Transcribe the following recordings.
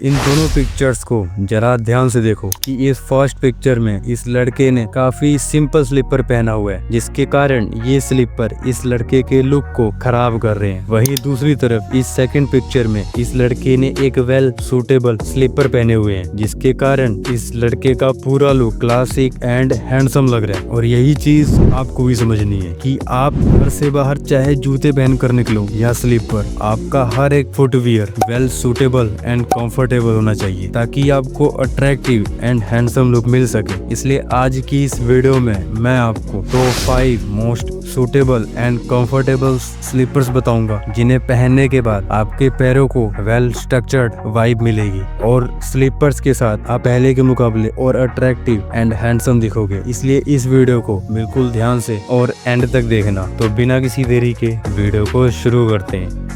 इन दोनों पिक्चर्स को जरा ध्यान से देखो कि इस फर्स्ट पिक्चर में इस लड़के ने काफी सिंपल स्लीपर पहना हुआ है, जिसके कारण ये स्लीपर इस लड़के के लुक को खराब कर रहे हैं। वहीं दूसरी तरफ इस सेकंड पिक्चर में इस लड़के ने एक वेल सूटेबल स्लीपर पहने हुए हैं, जिसके कारण इस लड़के का पूरा लुक क्लासिक एंड हैंडसम लग रहा है। और यही चीज आपको भी समझनी है कि आप घर से बाहर चाहे जूते पहन कर निकलो या स्लीपर, आपका हर एक footwear well suitable and comfortable होना चाहिए ताकि आपको अट्रैक्टिव एंड हैंडसम लुक मिल सके। इसलिए आज की इस वीडियो में मैं आपको top 5 most suitable and comfortable slippers बताऊंगा, जिन्हें पहनने के बाद आपके पैरों को वेल स्ट्रक्चर्ड वाइब मिलेगी और स्लीपर्स के साथ आप पहले के मुकाबले और अट्रैक्टिव एंड हैंडसम दिखोगे। इसलिए इस वीडियो को बिल्कुल ध्यान से और एंड तक देखना। तो बिना किसी देरी के वीडियो को शुरू करते हैं।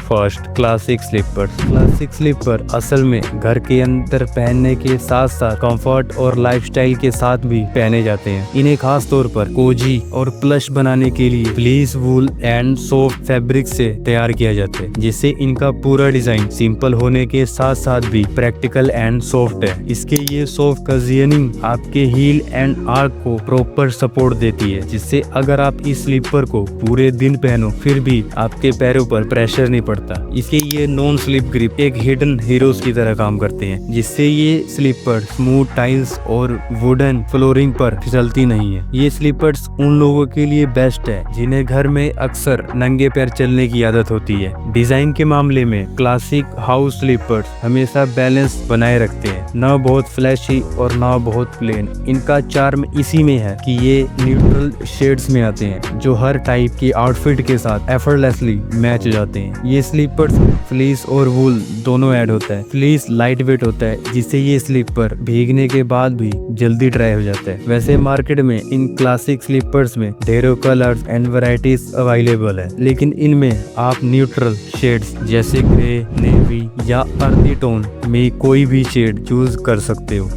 First, classic slipper. Classic slipper असल में घर के अंदर पहनने के साथ साथ कंफर्ट और लाइफस्टाइल के साथ भी पहने जाते हैं। इन्हें खास तौर पर कोजी और प्लश बनाने के लिए fleece, wool and soft fabric से तैयार किया जाता है, जिससे इनका पूरा डिजाइन सिंपल होने के साथ साथ भी प्रैक्टिकल एंड सॉफ्ट है। इसके ये सॉफ्ट कजियनिंग आपके हील एंड आर्क को प्रॉपर सपोर्ट देती है, जिससे अगर आप इस स्लीपर को पूरे दिन पहनो फिर भी आपके पैरों पर प्रेशर नहीं पड़ता। इसके ये नॉन स्लिप ग्रिप एक हिडन हीरोज की तरह काम करते हैं, जिससे ये स्लीपर स्मूथ टाइल्स और वुडन फ्लोरिंग पर फिसलती नहीं है। ये स्लीपर्स उन लोगों के लिए बेस्ट है जिन्हें घर में अक्सर नंगे पैर चलने की आदत होती है। डिजाइन के मामले में क्लासिक हाउस स्लीपर्स हमेशा बैलेंस बनाए रखते हैं, न बहुत फ्लैशी और न बहुत प्लेन। इनका चार्म इसी में है कि ये न्यूट्रल शेड्स में आते हैं, जो हर टाइप की आउटफिट के साथ एफर्टलेसली मैच हो जाते हैं। ये स्लीपर्स फ्लीस और वूल दोनों ऐड होता है। फ्लीस लाइट वेट होता है, जिससे ये स्लीपर भीगने के बाद भी जल्दी ड्राई हो जाता है। वैसे मार्केट में इन क्लासिक स्लीपर्स में ढेरों कलर्स एंड वैरायटीज अवेलेबल है, लेकिन इनमें आप न्यूट्रल शेड्स जैसे ग्रे, नेवी या अर्दी टोन में कोई भी शेड चूज कर सकते हो।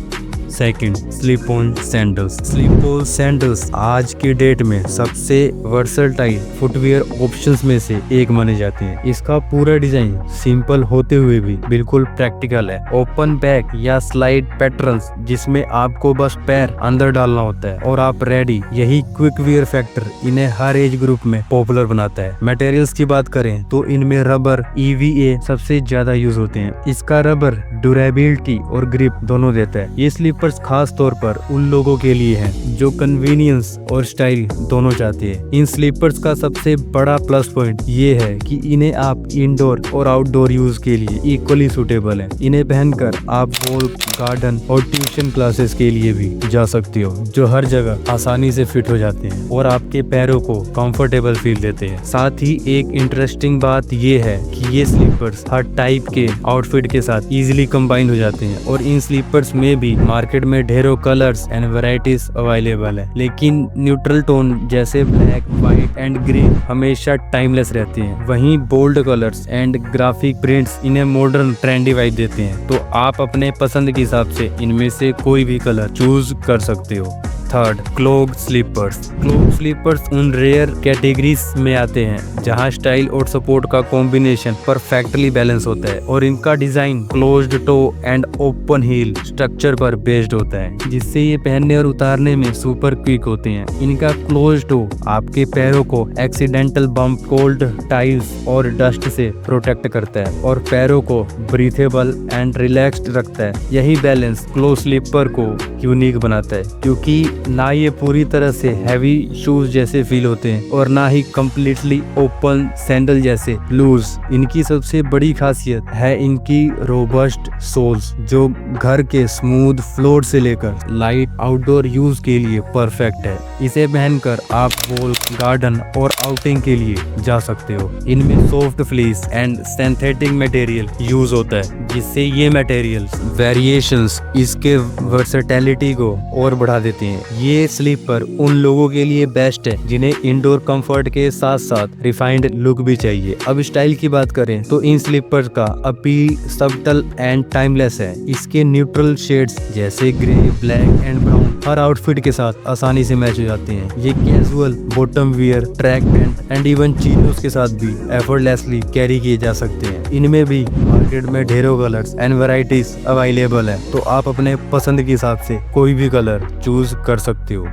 Second, slip on sandals. Slip on sandals आज के डेट में सबसे वर्सटाइल फुटवियर ऑप्शंस में से एक माने जाते हैं। इसका पूरा डिजाइन सिंपल होते हुए भी बिल्कुल प्रैक्टिकल है। ओपन बैक या स्लाइड पैटर्न्स, जिसमें आपको बस पैर अंदर डालना होता है और आप रेडी। यही क्विक वियर फैक्टर इन्हें हर एज ग्रुप में पॉपुलर बनाता है। मटेरियल्स की बात करें तो इनमें रबर, EVA सबसे ज्यादा यूज होते हैं। इसका रबर ड्यूरेबिलिटी और ग्रिप दोनों देता है। ये स्लीपर्स खास तौर पर उन लोगों के लिए हैं जो कन्वीनियंस और स्टाइल दोनों चाहते हैं। इन स्लीपर्स का सबसे बड़ा प्लस पॉइंट ये है कि इन्हें आप इंडोर और आउटडोर यूज के लिए इक्वली सूटेबल है। इन्हें पहनकर आप वॉक, गार्डन और ट्यूशन क्लासेस के लिए भी जा सकते हो, जो हर जगह आसानी से फिट हो जाते हैं और आपके पैरों को कंफर्टेबल फील देते हैं। साथ ही एक इंटरेस्टिंग बात ये है कि ये स्लीपर्स हर टाइप के आउटफिट के साथ इजीली कंबाइन हो जाते हैं और इन स्लीपर्स में भी मार्केट में ढेरों कलर्स एंड वैरायटीज अवेलेबल है, लेकिन न्यूट्रल टोन जैसे ब्लैक, व्हाइट एंड ग्रे हमेशा टाइमलेस रहते हैं। वहीं bold colours and graphic prints इन्हें मॉडर्न ट्रेंडी वाइब देते हैं। तो आप अपने पसंद के हिसाब से इनमें से कोई भी कलर चूज कर सकते हो। Third, clog slippers. Clog slippers उन रेयर कैटेगरीज में आते हैं जहां स्टाइल और सपोर्ट का कॉम्बिनेशन परफेक्टली बैलेंस होता है और इनका design closed toe and open heel structure पर बेस्ड होता है, जिससे ये पहनने और उतारने में सुपर क्विक होते हैं। इनका क्लोज्ड टो आपके पैरों को एक्सीडेंटल बम्प, कोल्ड टाइल्स और डस्ट से प्रोटेक्ट करता है और पैरों को ब्रीथेबल एंड रिलैक्स्ड रखता है। यही बैलेंस क्लोज स्लीपर को यूनिक बनाता है, क्योंकि ना ये पूरी तरह से हैवी शूज जैसे फील होते हैं और ना ही कम्प्लीटली ओपन सैंडल जैसे लूज। इनकी सबसे बड़ी खासियत है इनकी रोबस्ट सोल्स, जो घर के स्मूथ फ्लोर से लेकर लाइट आउटडोर यूज के लिए परफेक्ट है। इसे पहनकर आप वॉक, गार्डन और आउटिंग के लिए जा सकते हो। इनमें soft fleece and synthetic material use होता है, जिससे ये मटेरियल वेरिएशंस इसके वर्सेटिलिटी को और बढ़ा देते हैं। ये स्लीपर उन लोगों के लिए बेस्ट है जिन्हें इंडोर कंफर्ट के साथ साथ रिफाइंड लुक भी चाहिए। अब स्टाइल की बात करें तो इन स्लीपर का अपील सबटल एंड टाइमलेस है। इसके न्यूट्रल शेड्स जैसे grey, black and brown her outfit के साथ आसानी से मैच हो जाते हैं। ये casual, bottom wear, track pant and even chinos के साथ भी एफर्टलेसली कैरी किए जा सकते हैं। इनमें भी मार्केट में ढेरों कलर्स एंड वैरायटीज अवेलेबल है, तो आप अपने पसंद के हिसाब से कोई भी कलर चूज कर सकते हो।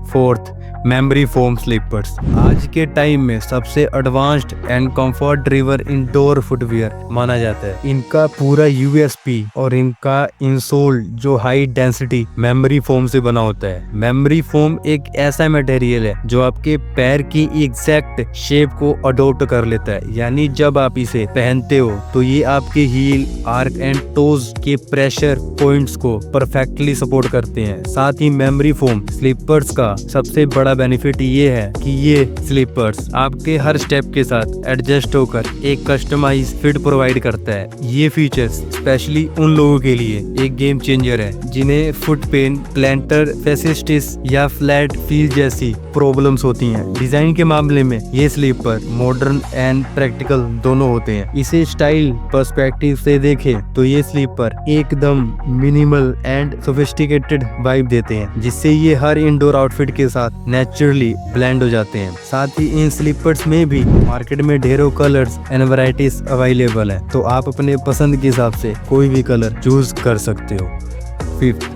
Fourth, memory foam slippers. आज के टाइम में सबसे advanced and comfort driven indoor footwear माना जाता है। इनका पूरा यूएसपी और इनका इंसोल जो हाई डेंसिटी मेमोरी फोम से बना होता है। मेमोरी फोम एक ऐसा मटेरियल है जो आपके पैर की एग्जैक्ट शेप को अडोप्ट कर लेता है, यानी जब आप इसे पहनते हो तो ये आपके हील, आर्क एंड टोज के प्रेशर पॉइंट्स को परफेक्टली सपोर्ट करते हैं। साथ ही मेमोरी फोम स्लीपर्स का सबसे बड़ा बेनिफिट ये है कि ये स्लीपर्स आपके हर स्टेप के साथ एडजस्ट होकर एक कस्टमाइज फिट प्रोवाइड करता है। ये फीचर्स स्पेशली उन लोगों के लिए एक गेम चेंजर है जिन्हें फुट पेन, प्लैंटर फेसिटिस या फ्लैट फील जैसी प्रॉब्लम्स होती हैं। डिजाइन के मामले में ये स्लीपर मॉडर्न एंड प्रैक्टिकल दोनों होते हैं। इसे स्टाइल पर्सपेक्टिव से देखें तो ये स्लीपर एकदम मिनिमल एंड सोफिस्टिकेटेड वाइब देते हैं, जिससे ये हर इंडोर आउटफिट के साथ नेचुरली ब्लेंड हो जाते हैं। साथ ही इन स्लीपर्स में भी मार्केट में ढेरों कलर्स एंड वैरायटीज अवेलेबल है, तो आप अपने पसंद के हिसाब से कोई भी कलर चूज कर सकते हो। Fifth,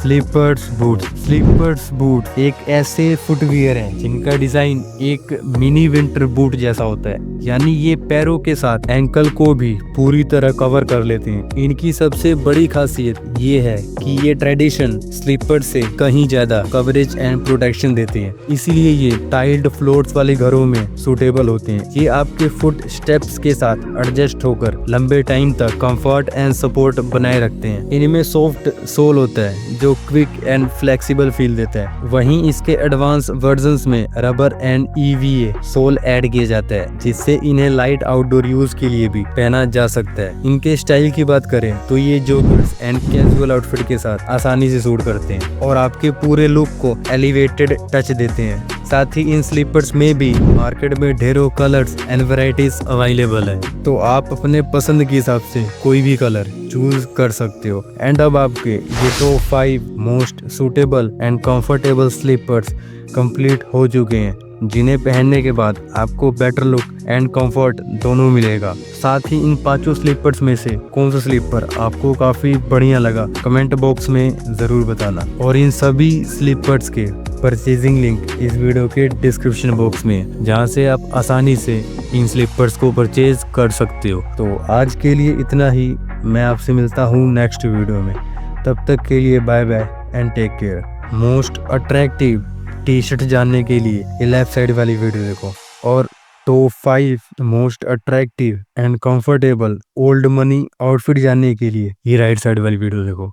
slippers boot. Slippers boot एक ऐसे फुटवियर है जिनका डिजाइन एक मिनी विंटर बूट जैसा होता है, यानी ये पैरों के साथ एंकल को भी पूरी तरह कवर कर लेते हैं। इनकी सबसे बड़ी खासियत ये है कि ये ट्रेडिशन स्लीपर से कहीं ज्यादा कवरेज एंड प्रोटेक्शन देते हैं, इसीलिए ये टाइल्ड फ्लोर्स वाले घरों में सूटेबल होते हैं। ये आपके फुट स्टेप्स के साथ एडजस्ट होकर लंबे टाइम तक कंफर्ट एंड सपोर्ट बनाए रखते हैं। इनमें सॉफ्ट सोल होता है जो क्विक एंड फ्लेक्सिबल फील देता है। वहीं इसके एडवांस वर्जन्स में rubber and EVA sole add किया जाता है, जिससे इन्हें लाइट आउटडोर यूज के लिए भी पहना जा सकता है। इनके स्टाइल की बात करें तो ये जॉगर्स एंड कैजुअल आउटफिट के साथ आसानी से सूट करते हैं और आपके पूरे लुक को एलिवेटेड टच देते हैं। साथ ही इन स्लीपर्स में भी मार्केट में ढेरों कलर्स एंड वैरायटीज अवेलेबल है, तो आप अपने पसंद के हिसाब से कोई भी कलर चूज कर सकते हो। एंड अब आपके ये top 5 most suitable and comfortable slippers complete हो चुके हैं, जिन्हें पहनने के बाद आपको बेटर लुक एंड कंफर्ट दोनों मिलेगा। साथ ही इन 5 स्लीपर्स में से कौन सा स्लीपर आपको काफी बढ़िया लगा कमेंट बॉक्स में जरूर बताना। और इन सभी स्लीपर्स के परचेजिंग लिंक इस वीडियो के डिस्क्रिप्शन बॉक्स में है, जहां से आप आसानी से इन स्लीपर्स को परचेज कर सकते हो। तो आज के लिए इतना ही, मैं आपसे मिलता हूँ नेक्स्ट वीडियो में। तब तक के लिए bye bye and take care. Most attractive T shirt जानने के लिए ये लेफ्ट साइड वाली वीडियो देखो, और top 5 most attractive and comfortable old money outfit जानने के लिए ये राइट साइड वाली वीडियो देखो।